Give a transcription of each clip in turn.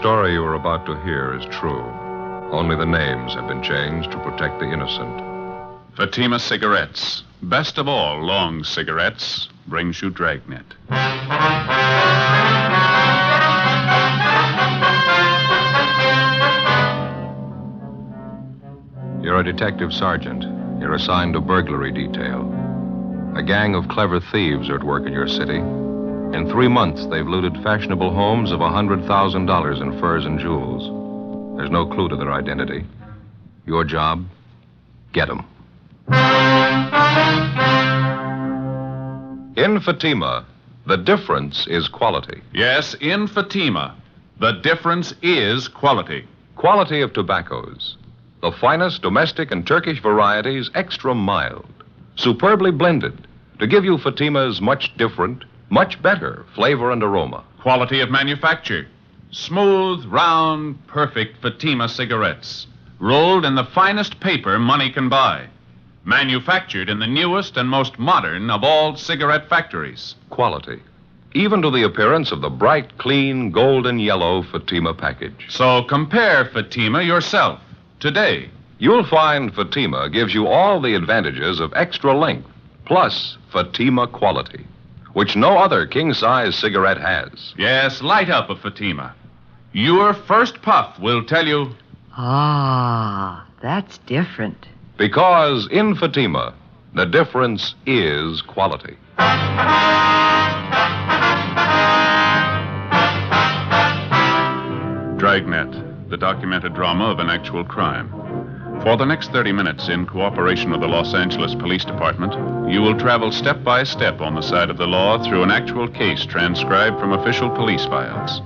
story you are about to hear is true. Only the names have been changed to protect the innocent. Fatima Cigarettes, best of all long cigarettes, brings you Dragnet. You're a detective sergeant. You're assigned to burglary detail. A gang of clever thieves are at work in your city. In 3 months, they've looted fashionable homes of $100,000 in furs and jewels. There's no clue to their identity. Your job? Get them. In Fatima, the difference is quality. Yes, in Fatima, the difference is quality. Quality of tobaccos. The finest domestic and Turkish varieties, extra mild. Superbly blended to give you Fatima's much different, much better flavor and aroma. Quality of manufacture. Smooth, round, perfect Fatima cigarettes. Rolled in the finest paper money can buy. Manufactured in the newest and most modern of all cigarette factories. Quality. Even to the appearance of the bright, clean, golden yellow Fatima package. So compare Fatima yourself today. You'll find Fatima gives you all the advantages of extra length, plus Fatima quality, which no other king-size cigarette has. Yes, light up a Fatima. Your first puff will tell you... Ah, that's different. Because in Fatima, the difference is quality. Dragnet, the documented drama of an actual crime. For the next 30 minutes, in cooperation with the Los Angeles Police Department, you will travel step by step on the side of the law through an actual case transcribed from official police files.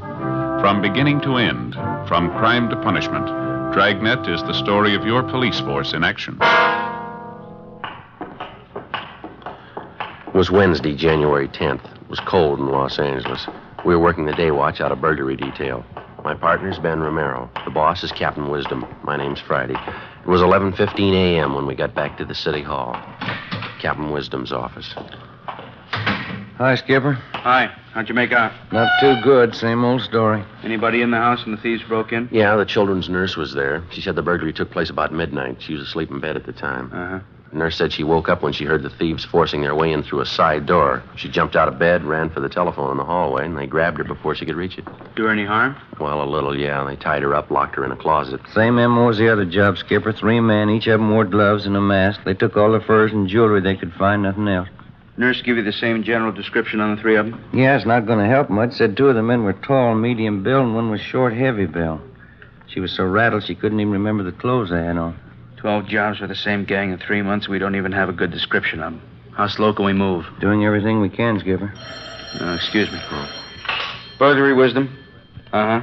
From beginning to end, from crime to punishment, Dragnet is the story of your police force in action. It was Wednesday, January 10th. It was cold in Los Angeles. We were working the day watch out of burglary detail. My partner's Ben Romero. The boss is Captain Wisdom. My name's Friday. It was 11:15 a.m. when we got back to the city hall. Captain Wisdom's office. Hi, Skipper. Hi. How'd you make out? Not too good. Same old story. Anybody in the house when the thieves broke in? Yeah, the children's nurse was there. She said the burglary took place about midnight. She was asleep in bed at the time. Uh-huh. The nurse said she woke up when she heard the thieves forcing their way in through a side door. She jumped out of bed, ran for the telephone in the hallway, and they grabbed her before she could reach it. Do her any harm? Well, a little, yeah. They tied her up, locked her in a closet. Same MO as the other job, Skipper. 3 men. Each of them wore gloves and a mask. They took all the furs and jewelry they could find, nothing else. Nurse give you the same general description on the 3 of them? Yeah, it's not going to help much. Said 2 of the men were tall, medium build, and one was short, heavy build. She was so rattled she couldn't even remember the clothes they had on. 12 jobs for the same gang in 3 months. We don't even have a good description of them. How slow can we move? Doing everything we can, Skipper. Excuse me. Burglary, Wisdom? Uh-huh.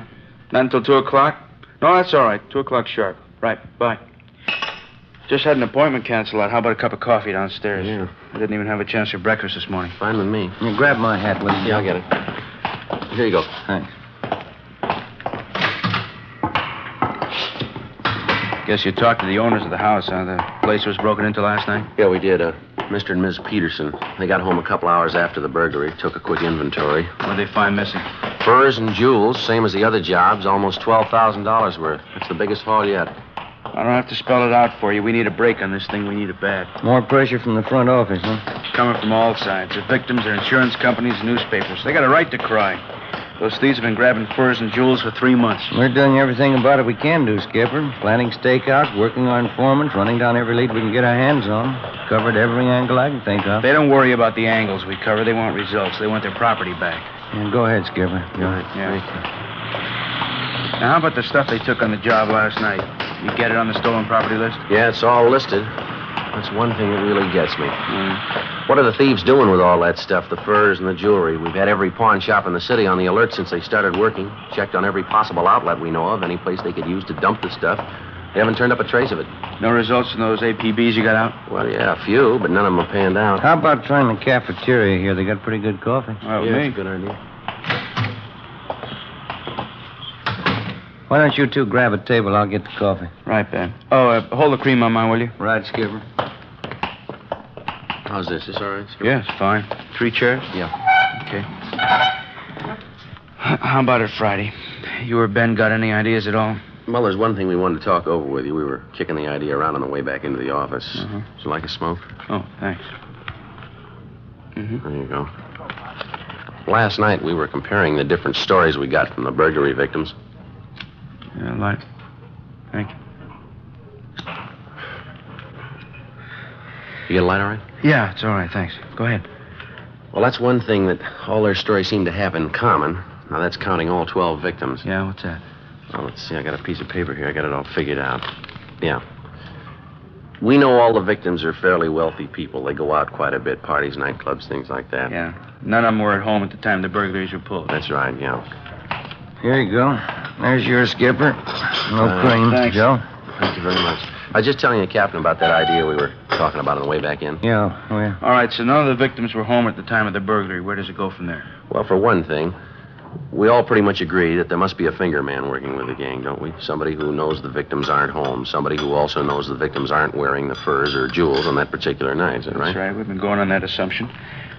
Not until 2 o'clock? No, that's all right. 2 o'clock sharp. Right. Bye. Just had an appointment canceled out. How about a cup of coffee downstairs? Yeah. I didn't even have a chance for breakfast this morning. Fine with me. You grab my hat, will you? Yeah, I'll get it. Here you go. Thanks. Guess you talked to the owners of the house, huh? The place was broken into last night? Yeah, we did. Mr. and Ms. Peterson. They got home a couple hours after the burglary, took a quick inventory. What'd they find missing? Furs and jewels, same as the other jobs, almost $12,000 worth. That's the biggest haul yet. I don't have to spell it out for you. We need a break on this thing. We need it bad. More pressure from the front office, huh? Coming from all sides. The victims, their insurance companies, newspapers. They got a right to cry. Those thieves have been grabbing furs and jewels for 3 months. We're doing everything about it we can do, Skipper. Planning stakeouts, working our informants, running down every lead we can get our hands on. Covered every angle I can think of. They don't worry about the angles we cover. They want results. They want their property back. Yeah, go ahead, Skipper. Go ahead. Yeah. Now, how about the stuff they took on the job last night? You get it on the stolen property list? Yeah, it's all listed. That's one thing that really gets me. What are the thieves doing with all that stuff, the furs and the jewelry? We've had every pawn shop in the city on the alert since they started working. Checked on every possible outlet we know of, any place they could use to dump the stuff. They haven't turned up a trace of it. No results from those APBs you got out? Well, yeah, a few, but none of them have panned out. How about trying the cafeteria here? They got pretty good coffee. Well, yeah, me. that's a good idea. Why don't you two grab a table? I'll get the coffee. Right, Ben. Oh, hold the cream on mine, will you? Right, Skipper. How's this? Is this all right, Skipper? Yes, fine. 3 chairs? Yeah. Okay. How about it Friday? You or Ben got any ideas at all? Well, there's one thing we wanted to talk over with you. We were kicking the idea around on the way back into the office. Would you like a smoke? Oh, thanks. There you go. Last night, we were comparing the different stories we got from the burglary victims. Yeah, light. Thank you. You get a light all right? Yeah, it's all right, thanks. Go ahead. Well, that's one thing that all their stories seem to have in common. Now, that's counting all 12 victims. Yeah, what's that? Well, let's see. I got a piece of paper here. I got it all figured out. Yeah. We know all the victims are fairly wealthy people. They go out quite a bit, parties, nightclubs, things like that. Yeah. None of them were at home at the time the burglaries were pulled. That's right, yeah. Here you go. There's your Skipper. No cream, thanks. Joe. Thank you very much. I was just telling you, Captain, about that idea we were talking about on the way back in. Yeah, oh, yeah. All right, so none of the victims were home at the time of the burglary. Where does it go from there? Well, for one thing, we all pretty much agree that there must be a finger man working with the gang, don't we? Somebody who knows the victims aren't home. Somebody who also knows the victims aren't wearing the furs or jewels on that particular night, is that right? That's right. We've been going on that assumption.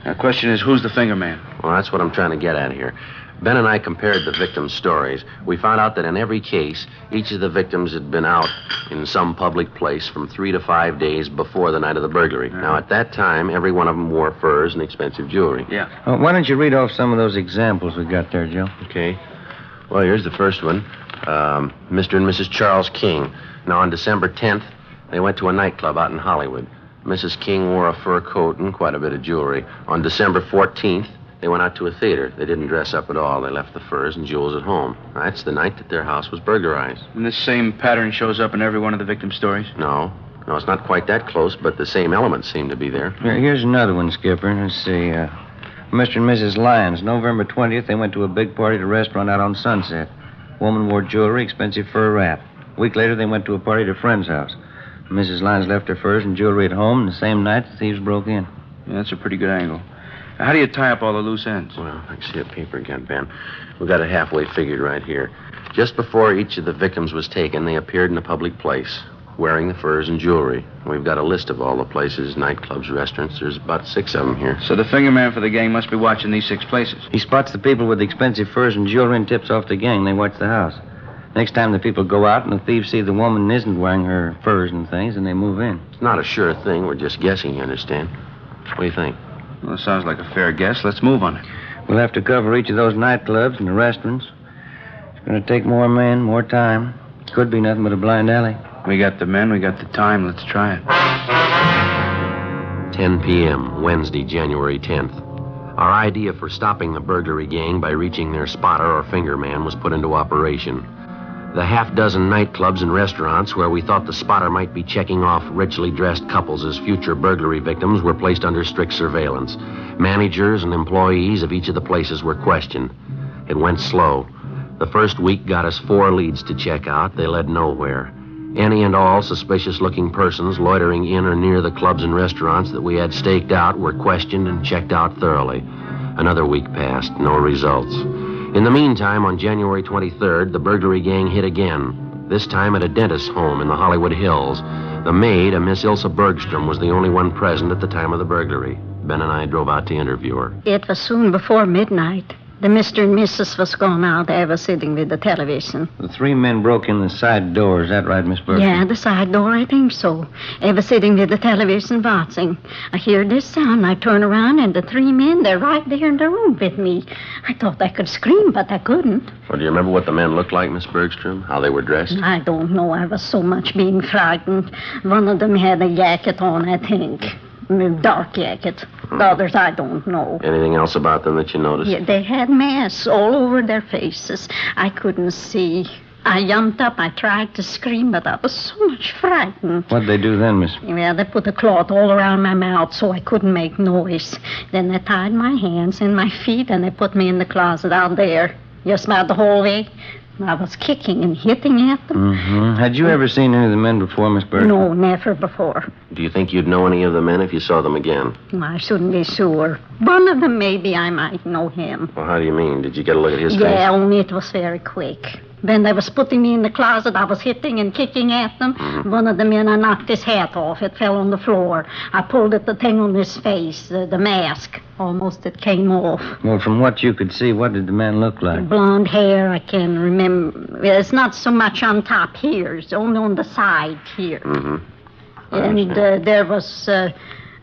Now, the question is, who's the finger man? Well, that's what I'm trying to get at here. Ben and I compared the victims' stories. We found out that in every case, each of the victims had been out in some public place from 3 to 5 days before the night of the burglary. Now, at that time, every one of them wore furs and expensive jewelry. Yeah. Why don't you read off some of those examples we got there, Joe? Okay. Well, here's the first one. Mr. and Mrs. Charles King. Now, on December 10th, they went to a nightclub out in Hollywood. Mrs. King wore a fur coat and quite a bit of jewelry. On December 14th, they went out to a theater. They didn't dress up at all. They left the furs and jewels at home. That's the night that their house was burglarized. And this same pattern shows up in every one of the victims' stories? No, it's not quite that close, but the same elements seem to be there. Here's another one, Skipper. Let's see. Mr. and Mrs. Lyons. November 20th, they went to a big party at a restaurant out on Sunset. Woman wore jewelry, expensive fur wrap. A week later, they went to a party at a friend's house. Mrs. Lyons left her furs and jewelry at home, and the same night, the thieves broke in. Yeah, that's a pretty good angle. How do you tie up all the loose ends? Well, I see a paper again, Ben. We got it halfway figured right here. Just before each of the victims was taken, they appeared in a public place, wearing the furs and jewelry. We've got a list of all the places, nightclubs, restaurants. There's about 6 of them here. So the finger man for the gang must be watching these 6 places. He spots the people with the expensive furs and jewelry and tips off the gang. They watch the house. Next time the people go out and the thieves see the woman isn't wearing her furs and things, and they move in. It's not a sure thing. We're just guessing, you understand? What do you think? Well, it sounds like a fair guess. Let's move on it. We'll have to cover each of those nightclubs and the restaurants. It's going to take more men, more time. Could be nothing but a blind alley. We got the men, we got the time. Let's try it. 10 p.m., Wednesday, January 10th. Our idea for stopping the burglary gang by reaching their spotter or finger man was put into operation. The half-dozen nightclubs and restaurants where we thought the spotter might be checking off richly dressed couples as future burglary victims were placed under strict surveillance. Managers and employees of each of the places were questioned. It went slow. The first week got us 4 leads to check out. They led nowhere. Any and all suspicious-looking persons loitering in or near the clubs and restaurants that we had staked out were questioned and checked out thoroughly. Another week passed, no results. In the meantime, on January 23rd, the burglary gang hit again, this time at a dentist's home in the Hollywood Hills. The maid, a Miss Ilsa Bergstrom, was the only one present at the time of the burglary. Ben and I drove out to interview her. It was soon before midnight. The Mr. and Mrs. was gone out. I was sitting with the television. The 3 men broke in the side door. Is that right, Miss Berkeley? Yeah, the side door, I think so. I was sitting with the television watching. I hear this sound. I turn around, and the 3 men, they're right there in the room with me. I thought I could scream, but I couldn't. Well, do you remember what the men looked like, Miss Bergstrom? How they were dressed? I don't know. I was so much being frightened. One of them had a jacket on, I think. A dark jacket. The others, I don't know. Anything else about them that you noticed? Yeah, they had masks all over their faces. I couldn't see. I jumped up. I tried to scream, but I was so much frightened. What'd they do then, Miss? Well, they put a cloth all around my mouth so I couldn't make noise. Then they tied my hands and my feet, and they put me in the closet out there, just about the hallway. I was kicking and hitting at them. Mm-hmm. Had you ever seen any of the men before, Miss Berkeley? No, never before. Do you think you'd know any of the men if you saw them again? I shouldn't be sure. One of them, maybe I might know him. Well, how do you mean? Did you get a look at his face? Yeah, only it was very quick. When they was putting me in the closet, I was hitting and kicking at them. One of the men, I knocked his hat off. It fell on the floor. I pulled at the thing on his face, the mask. Almost it came off. Well, from what you could see, what did the man look like? Blonde hair, I can remember. It's not so much on top here. It's only on the side here. And there was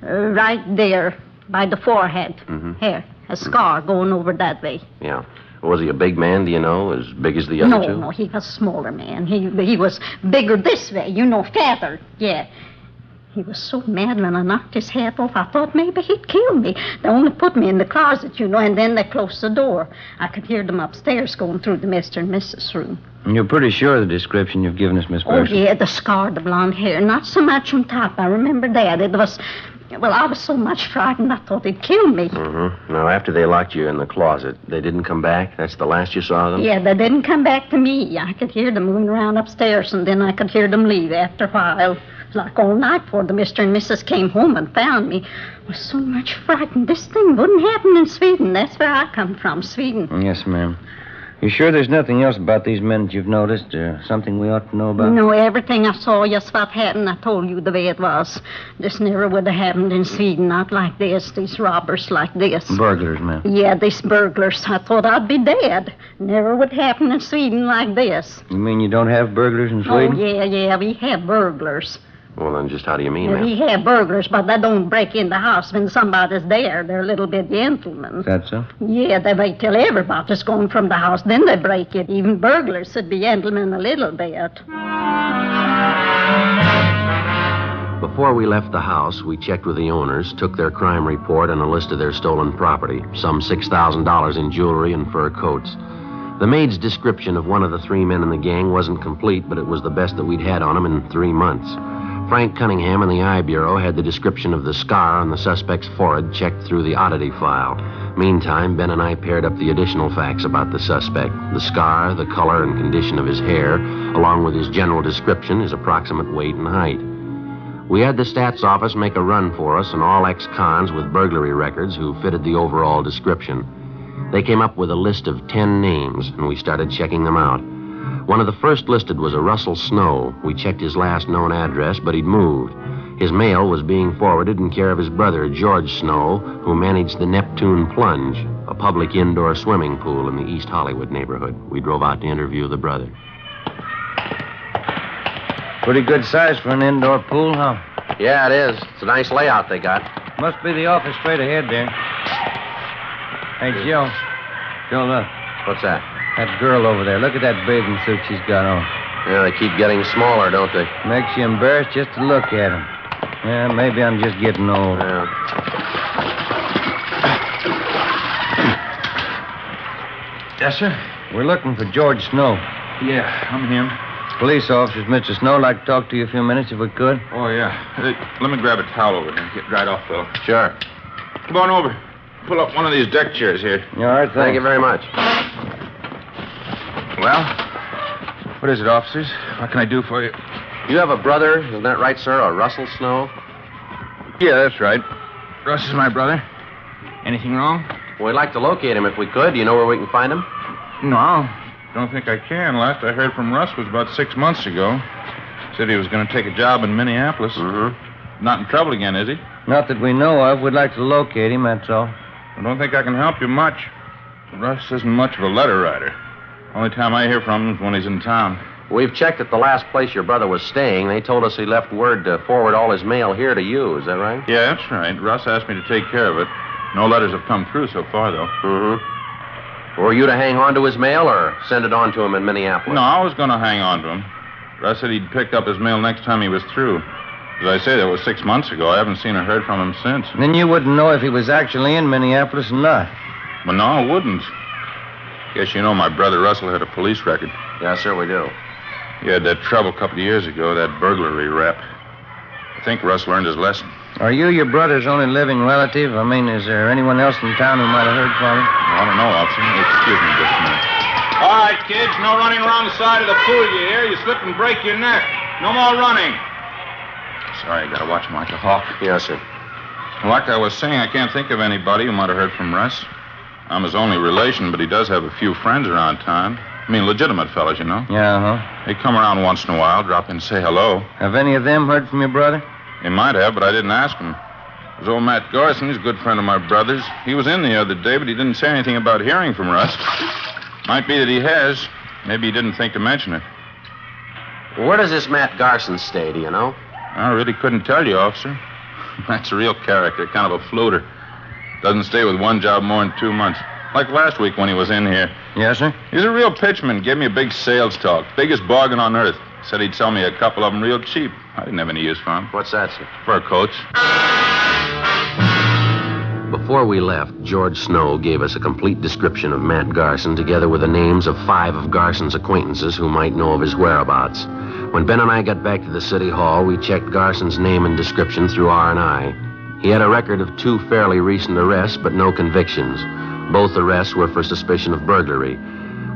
right there by the forehead here, a scar going over that way. Yeah. Was he a big man, do you know? As big as the other two? No, he was a smaller man. He was bigger this way, fatter. Yeah. He was so mad when I knocked his hat off, I thought maybe he'd kill me. They only put me in the closet, and then they closed the door. I could hear them upstairs going through the Mr. and Mrs. room. And you're pretty sure of the description you've given us, Miss Oh, Burson? yeah, the scar, the blonde hair. Not so much on top. I remember that. It was... Well, I was so much frightened, I thought he'd kill me. Now, after they locked you in the closet, they didn't come back? That's the last you saw of them? Yeah, they didn't come back to me. I could hear them moving around upstairs, and then I could hear them leave after a while. It was like all night before the Mr. and Mrs. came home and found me. I was so much frightened. This thing wouldn't happen in Sweden. That's where I come from, Sweden. Yes, ma'am. You sure there's nothing else about these men that you've noticed? Something we ought to know about? No, everything I saw, just what happened, I told you the way it was. This never would have happened in Sweden, not like this, these robbers like this. Burglars, ma'am. Yeah, these burglars. I thought I'd be dead. Never would happen in Sweden like this. You mean you don't have burglars in Sweden? Oh, yeah, we have burglars. Well, then just how do you mean We that? have burglars, but they don't break in the house when somebody's there. They're a little bit gentlemen. Is that so? Yeah, they wait till everybody's gone from the house, then they break it. Even burglars should be gentlemen a little bit. Before we left the house, we checked with the owners, took their crime report and a list of their stolen property, some $6,000 in jewelry and fur coats. The maid's description of one of the three men in the gang wasn't complete, but it was the best that we'd had on him in 3 months. Frank Cunningham in the Eye Bureau had the description of the scar on the suspect's forehead checked through the oddity file. Meantime, Ben and I paired up the additional facts about the suspect. The scar, the color and condition of his hair, along with his general description, his approximate weight and height. We had the stats office make a run for us and all ex-cons with burglary records who fitted the overall description. They came up with a list of 10 names, and we started checking them out. One of the first listed was a Russell Snow. We checked his last known address, but he'd moved. His mail was being forwarded in care of his brother, George Snow, who managed the Neptune Plunge, a public indoor swimming pool in the East Hollywood neighborhood. We drove out to interview the brother. Pretty good size for an indoor pool, huh? Yeah, it is. It's a nice layout they got. Must be the office straight ahead there. Hey, Joe. Joe, look. What's that? That girl over there. Look at that bathing suit she's got on. Yeah, they keep getting smaller, don't they? Makes you embarrassed just to look at them. Yeah, maybe I'm just getting old. Yeah. Yes, sir? We're looking for George Snow. Yeah, I'm him. Police officers, Mr. Snow, like to talk to you a few minutes if we could. Oh, yeah. Hey, let me grab a towel over here. Get right off, Phil. Sure. Come on over. Pull up one of these deck chairs here. All right, Thank you very much. Well, what is it, officers? What can I do for you? You have a brother, isn't that right, sir? A Russell Snow? Yeah, that's right. Russ is my brother. Anything wrong? Well, we'd like to locate him if we could. Do you know where we can find him? No, don't think I can. Last I heard from Russ was about 6 months ago. Said he was going to take a job in Minneapolis. Mm-hmm. Not in trouble again, is he? Not that we know of. We'd like to locate him, that's all. I don't think I can help you much. Russ isn't much of a letter writer. Only time I hear from him is when he's in town. We've checked at the last place your brother was staying. They told us he left word to forward all his mail here to you. Is that right? Yeah, that's right. Russ asked me to take care of it. No letters have come through so far, though. Mm-hmm. Were you to hang on to his mail or send it on to him in Minneapolis? No, I was going to hang on to him. Russ said he'd pick up his mail next time he was through. As I say, that was 6 months ago. I haven't seen or heard from him since. Then you wouldn't know if he was actually in Minneapolis or not. Well, no, I wouldn't. Guess you know my brother Russell had a police record. Yes, sir, we do. He had that trouble a couple of years ago, that burglary rap. I think Russ learned his lesson. Are you your brother's only living relative? I mean, is there anyone else in town who might have heard from him? I don't know, officer. Excuse me just a minute. All right, kids, no running around the side of the pool, you hear? You slip and break your neck. No more running. Sorry, I gotta watch him like a hawk. Yes, sir. Like I was saying, I can't think of anybody who might have heard from Russ. I'm his only relation, but he does have a few friends around town. I mean, legitimate fellas, you know. Yeah, They come around once in a while, drop in and say hello. Have any of them heard from your brother? They might have, but I didn't ask them. There's old Matt Garson. He's a good friend of my brother's. He was in the other day, but he didn't say anything about hearing from Russ. Might be that he has. Maybe he didn't think to mention it. Where does this Matt Garson stay, do you know? I really couldn't tell you, officer. That's a real character, kind of a floater. Doesn't stay with one job more than 2 months. Like last week when he was in here. Yes, sir? He's a real pitchman. Gave me a big sales talk. Biggest bargain on earth. Said he'd sell me a couple of them real cheap. I didn't have any use for him. What's that, sir? Fur coats. Before we left, George Snow gave us a complete description of Matt Garson, together with the names of 5 of Garson's acquaintances who might know of his whereabouts. When Ben and I got back to the city hall, we checked Garson's name and description through R&I. He had a record of 2 fairly recent arrests, but no convictions. Both arrests were for suspicion of burglary.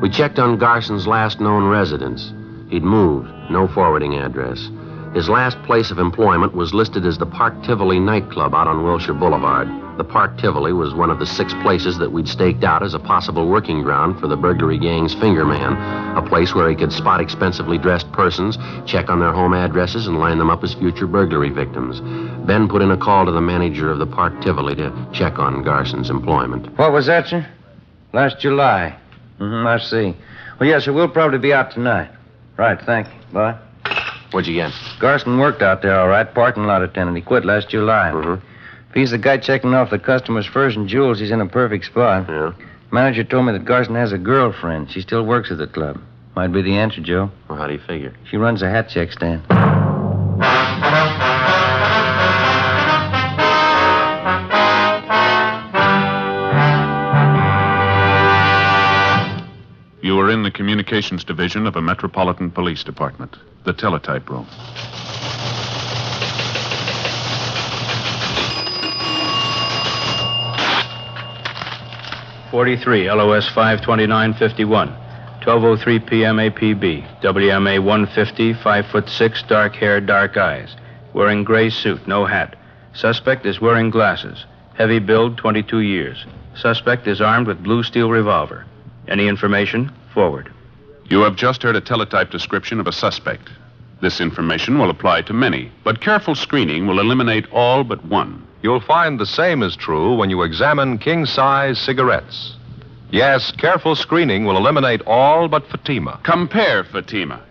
We checked on Garson's last known residence. He'd moved, no forwarding address. His last place of employment was listed as the Park Tivoli nightclub out on Wilshire Boulevard. The Park Tivoli was one of the 6 places that we'd staked out as a possible working ground for the burglary gang's finger man, a place where he could spot expensively dressed persons, check on their home addresses, and line them up as future burglary victims. Ben put in a call to the manager of the Park Tivoli to check on Garson's employment. What was that, sir? Last July. I see. Well, yes, sir, we'll probably be out tonight. Right, thank you. Bye. What'd you get? Garson worked out there, all right. Parking lot attendant. He quit last July. If he's the guy checking off the customers' furs and jewels, he's in a perfect spot. Yeah? Manager told me that Garson has a girlfriend. She still works at the club. Might be the answer, Joe. Well, how do you figure? She runs a hat check stand. You are in the communications division of a metropolitan police department, the teletype room. .43, LOS 52951, 12:03 p.m. APB, WMA 150, 5'6", dark hair, dark eyes, wearing gray suit, no hat. Suspect is wearing glasses, heavy build, 22 years. Suspect is armed with blue steel revolver. Any information? Forward. You have just heard a teletype description of a suspect. This information will apply to many, but careful screening will eliminate all but one. You'll find the same is true when you examine king-size cigarettes. Yes, careful screening will eliminate all but Fatima. Compare Fatima.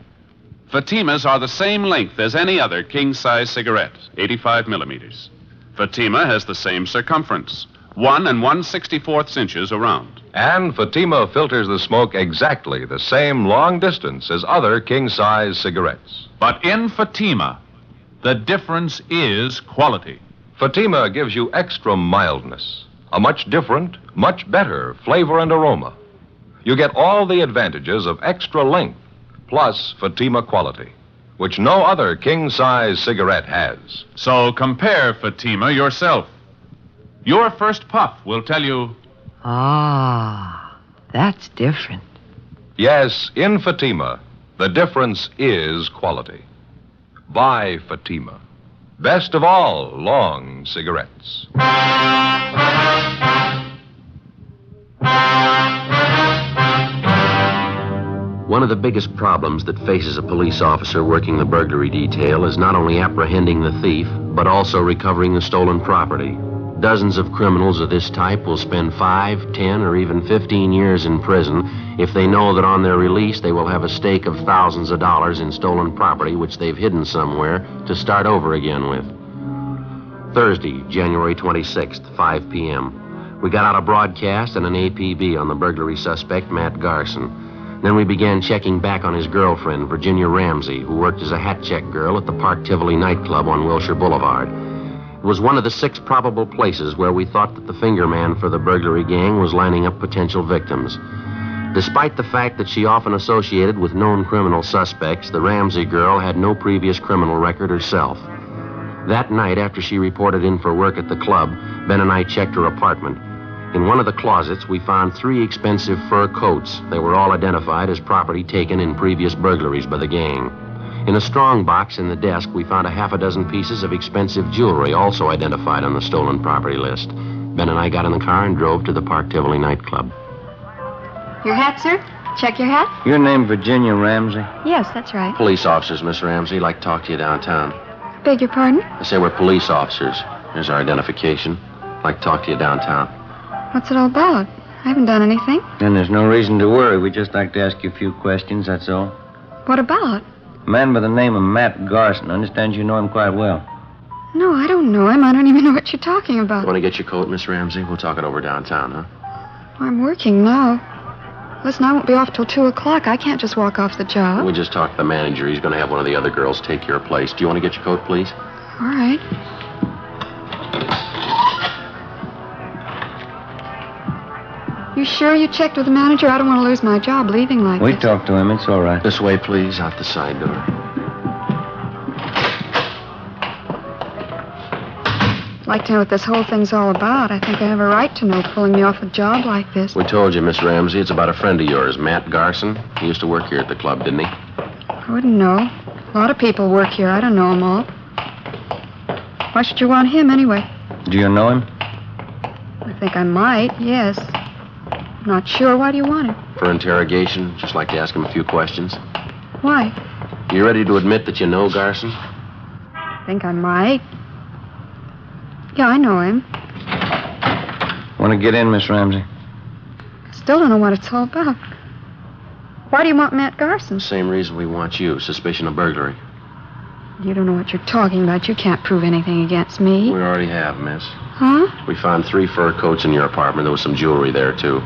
Fatimas are the same length as any other king-size cigarette, 85 millimeters. Fatima has the same circumference, 1 1/64 inches around. And Fatima filters the smoke exactly the same long distance as other king-size cigarettes. But in Fatima, the difference is quality. Fatima gives you extra mildness, a much different, much better flavor and aroma. You get all the advantages of extra length, plus Fatima quality, which no other king-size cigarette has. So compare Fatima yourself. Your first puff will tell you... Ah, that's different. Yes, in Fatima, the difference is quality. Buy Fatima. Best of all long cigarettes. One of the biggest problems that faces a police officer working the burglary detail is not only apprehending the thief, but also recovering the stolen property. Dozens of criminals of this type will spend 5, 10, or even 15 years in prison if they know that on their release they will have a stake of thousands of dollars in stolen property which they've hidden somewhere to start over again with. Thursday, January 26th, 5 p.m. We got out a broadcast and an APB on the burglary suspect, Matt Garson. Then we began checking back on his girlfriend, Virginia Ramsey, who worked as a hat check girl at the Park Tivoli nightclub on Wilshire Boulevard. It was one of the 6 probable places where we thought that the finger man for the burglary gang was lining up potential victims. Despite the fact that she often associated with known criminal suspects, the Ramsey girl had no previous criminal record herself. That night, after she reported in for work at the club, Ben and I checked her apartment. In one of the closets, we found 3 expensive fur coats. They were all identified as property taken in previous burglaries by the gang. In a strong box in the desk, we found a half a dozen pieces of expensive jewelry, also identified on the stolen property list. Ben and I got in the car and drove to the Park Tivoli nightclub. Your hat, sir? Check your hat? Your name Virginia Ramsey? Yes, that's right. Police officers, Miss Ramsey. Like to talk to you downtown. Beg your pardon? I say we're police officers. Here's our identification. Like to talk to you downtown. What's it all about? I haven't done anything. Then there's no reason to worry. We'd just like to ask you a few questions, that's all. What about? A man by the name of Matt Garson. I understand you know him quite well. No, I don't know him. I don't even know what you're talking about. Want to get your coat, Miss Ramsey? We'll talk it over downtown, huh? I'm working now. Listen, I won't be off till 2 o'clock. I can't just walk off the job. We just talked to the manager. He's going to have one of the other girls take your place. Do you want to get your coat, please? All right. You sure you checked with the manager? I don't want to lose my job leaving like We this. talked to him. It's all right. This way, please, out the side door. I'd like to know what this whole thing's all about. I think I have a right to know, pulling me off a job like this. We told you, Miss Ramsey, it's about a friend of yours, Matt Garson. He used to work here at the club, didn't he? I wouldn't know. A lot of people work here. I don't know them all. Why should you want him anyway? Do you know him? I think I might, yes. Not sure. Why do you want him? For interrogation, just like to ask him a few questions. Why? You ready to admit that you know Garson? I think I might. Yeah, I know him. Want to get in, Miss Ramsey? Still don't know what it's all about. Why do you want Matt Garson? Same reason we want you, suspicion of burglary. You don't know what you're talking about. You can't prove anything against me. We already have, miss. Huh? We found 3 fur coats in your apartment. There was some jewelry there, too.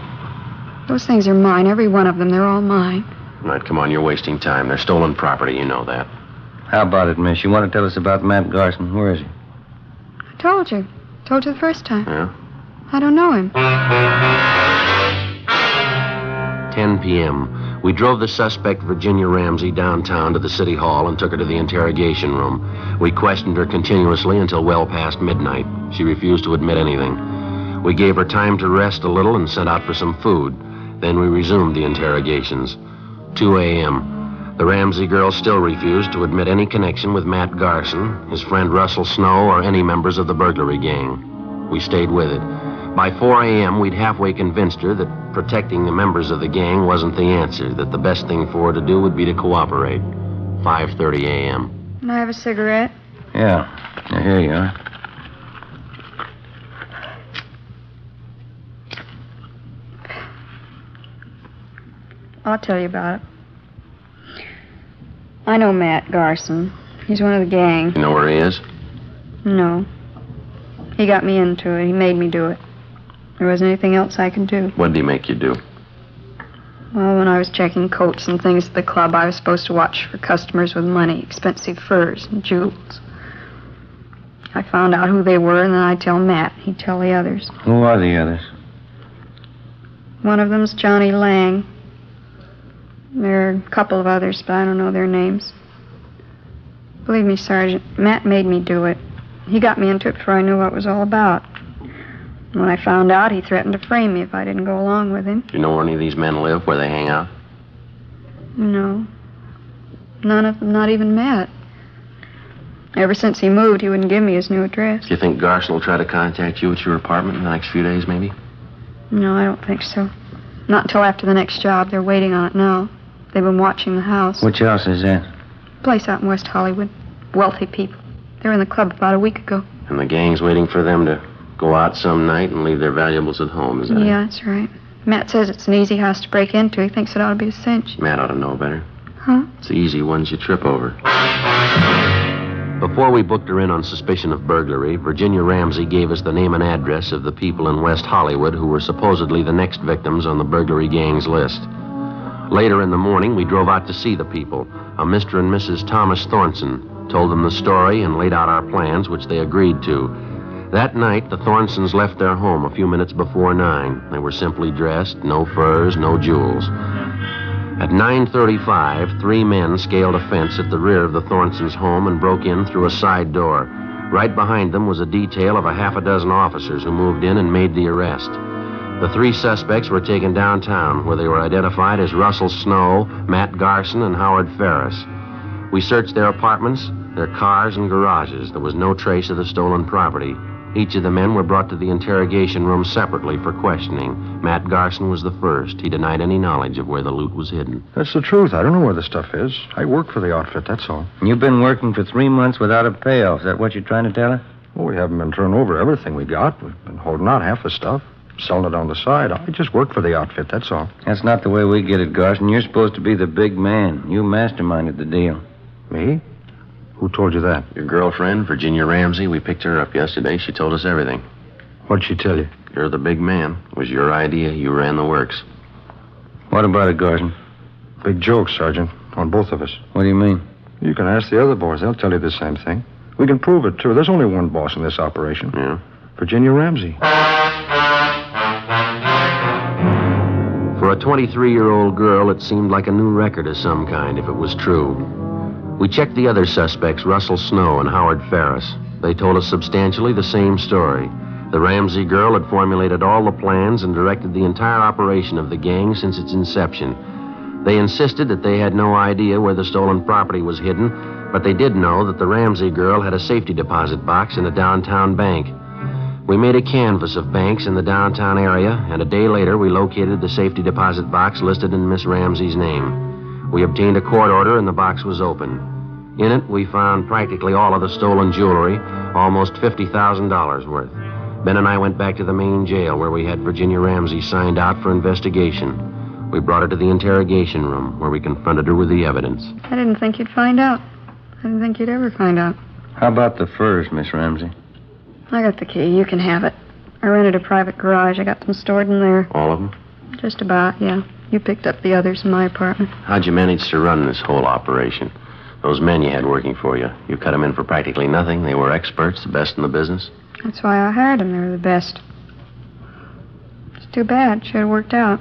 Those things are mine, every one of them. They're all mine. All right, come on, you're wasting time. They're stolen property, you know that. How about it, miss? You want to tell us about Matt Garson? Where is he? I told you. Told you the first time. Yeah? I don't know him. 10 p.m. We drove the suspect, Virginia Ramsey, downtown to the city hall and took her to the interrogation room. We questioned her continuously until well past midnight. She refused to admit anything. We gave her time to rest a little and sent out for some food. Then we resumed the interrogations. 2 a.m. The Ramsey girl still refused to admit any connection with Matt Garson, his friend Russell Snow, or any members of the burglary gang. We stayed with it. By 4 a.m., we'd halfway convinced her that protecting the members of the gang wasn't the answer, that the best thing for her to do would be to cooperate. 5:30 a.m. Can I have a cigarette? Yeah. Here you are. I'll tell you about it. I know Matt Garson. He's one of the gang. You know where he is? No. He got me into it. He made me do it. There wasn't anything else I could do. What did he make you do? Well, when I was checking coats and things at the club, I was supposed to watch for customers with money, expensive furs and jewels. I found out who they were, and then I'd tell Matt. He'd tell the others. Who are the others? One of them's Johnny Lang. There are a couple of others, but I don't know their names. Believe me, Sergeant, Matt made me do it. He got me into it before I knew what it was all about. When I found out, he threatened to frame me if I didn't go along with him. Do you know where any of these men live, where they hang out? No. None of them, not even Matt. Ever since he moved, he wouldn't give me his new address. Do you think Garson will try to contact you at your apartment in the next few days, maybe? No, I don't think so. Not until after the next job. They're waiting on it now. They've been watching the house. Which house is that? Place out in West Hollywood. Wealthy people. They were in the club about a week ago. And the gang's waiting for them to go out some night and leave their valuables at home, is that it? Yeah, that's right. Matt says it's an easy house to break into. He thinks it ought to be a cinch. Matt ought to know better. Huh? It's the easy ones you trip over. Before we booked her in on suspicion of burglary, Virginia Ramsey gave us the name and address of the people in West Hollywood who were supposedly the next victims on the burglary gang's list. Later in the morning, we drove out to see the people. A Mr. and Mrs. Thomas Thornton told them the story and laid out our plans, which they agreed to. That night, the Thornsons left their home a few minutes before 9. They were simply dressed, no furs, no jewels. At 9:35, 3 men scaled a fence at the rear of the Thornsons' home and broke in through a side door. Right behind them was a detail of a half a dozen officers who moved in and made the arrest. The 3 suspects were taken downtown, where they were identified as Russell Snow, Matt Garson, and Howard Ferris. We searched their apartments, their cars, and garages. There was no trace of the stolen property. Each of the men were brought to the interrogation room separately for questioning. Matt Garson was the first. He denied any knowledge of where the loot was hidden. That's the truth. I don't know where the stuff is. I work for the outfit, that's all. You've been working for 3 months without a payoff. Is that what you're trying to tell her? Well, we haven't been turning over everything we got. We've been holding out half the stuff, selling it on the side. I just work for the outfit, that's all. That's not the way we get it, Garson. You're supposed to be the big man. You masterminded the deal. Me? Who told you that? Your girlfriend, Virginia Ramsey, we picked her up yesterday. She told us everything. What'd she tell you? You're the big man. It was your idea. You ran the works. What about it, Garson? Big joke, Sergeant, on both of us. What do you mean? You can ask the other boys. They'll tell you the same thing. We can prove it, too. There's only one boss in this operation. Yeah? Virginia Ramsey. For a 23-year-old girl, it seemed like a new record of some kind, if it was true. We checked the other suspects, Russell Snow and Howard Ferris. They told us substantially the same story. The Ramsey girl had formulated all the plans and directed the entire operation of the gang since its inception. They insisted that they had no idea where the stolen property was hidden, but they did know that the Ramsey girl had a safety deposit box in a downtown bank. We made a canvass of banks in the downtown area, and a day later we located the safety deposit box listed in Miss Ramsey's name. We obtained a court order and the box was open. In it, we found practically all of the stolen jewelry, almost $50,000 worth. Ben and I went back to the main jail where we had Virginia Ramsey signed out for investigation. We brought her to the interrogation room where we confronted her with the evidence. I didn't think you'd find out. I didn't think you'd ever find out. How about the furs, Miss Ramsey? I got the key. You can have it. I rented a private garage. I got them stored in there. All of them? Just about, yeah. You picked up the others in my apartment. How'd you manage to run this whole operation? Those men you had working for you, you cut them in for practically nothing. They were experts, the best in the business. That's why I hired them. They were the best. It's too bad. Should have worked out.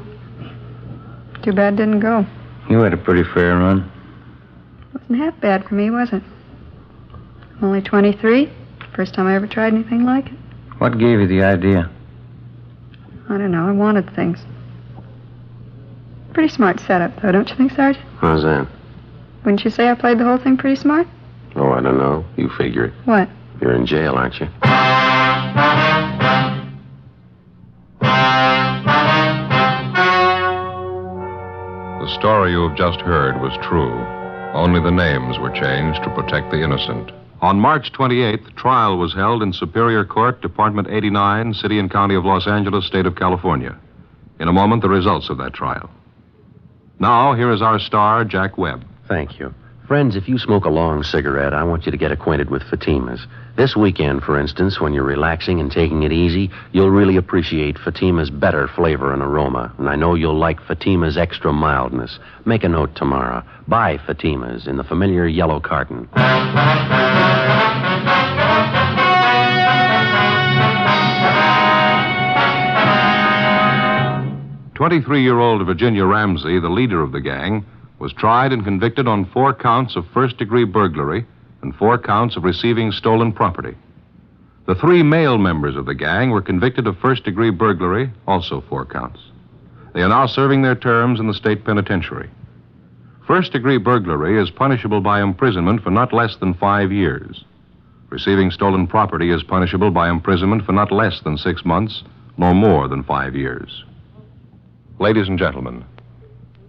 Too bad it didn't go. You had a pretty fair run. Wasn't half bad for me, was it? I'm only 23. First time I ever tried anything like it. What gave you the idea? I don't know. I wanted things. Pretty smart setup, though, don't you think, Sergeant? How's that? Wouldn't you say I played the whole thing pretty smart? Oh, I don't know. You figure it. What? You're in jail, aren't you? The story you have just heard was true. Only the names were changed to protect the innocent. On March 28th, trial was held in Superior Court, Department 89, City and County of Los Angeles, State of California. In a moment, the results of that trial. Now, here is our star, Jack Webb. Thank you. Friends, if you smoke a long cigarette, I want you to get acquainted with Fatima's. This weekend, for instance, when you're relaxing and taking it easy, you'll really appreciate Fatima's better flavor and aroma. And I know you'll like Fatima's extra mildness. Make a note tomorrow. Buy Fatima's in the familiar yellow carton. 23-year-old Virginia Ramsey, the leader of the gang, was tried and convicted on 4 counts of first-degree burglary and 4 counts of receiving stolen property. The 3 male members of the gang were convicted of first-degree burglary, also 4 counts. They are now serving their terms in the state penitentiary. First-degree burglary is punishable by imprisonment for not less than 5 years. Receiving stolen property is punishable by imprisonment for not less than 6 months, nor more than 5 years. Ladies and gentlemen,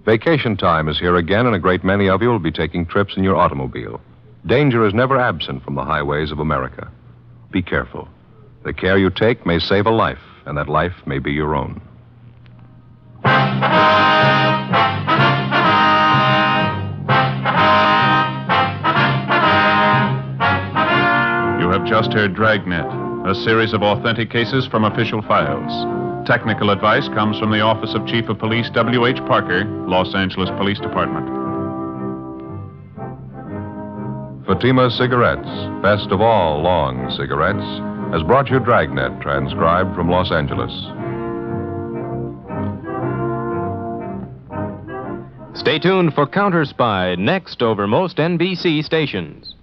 vacation time is here again, and a great many of you will be taking trips in your automobile. Danger is never absent from the highways of America. Be careful. The care you take may save a life, and that life may be your own. You have just heard Dragnet, a series of authentic cases from official files. Technical advice comes from the Office of Chief of Police W.H. Parker, Los Angeles Police Department. Fatima Cigarettes, best of all long cigarettes, has brought you Dragnet, transcribed from Los Angeles. Stay tuned for Counter Spy next over most NBC stations.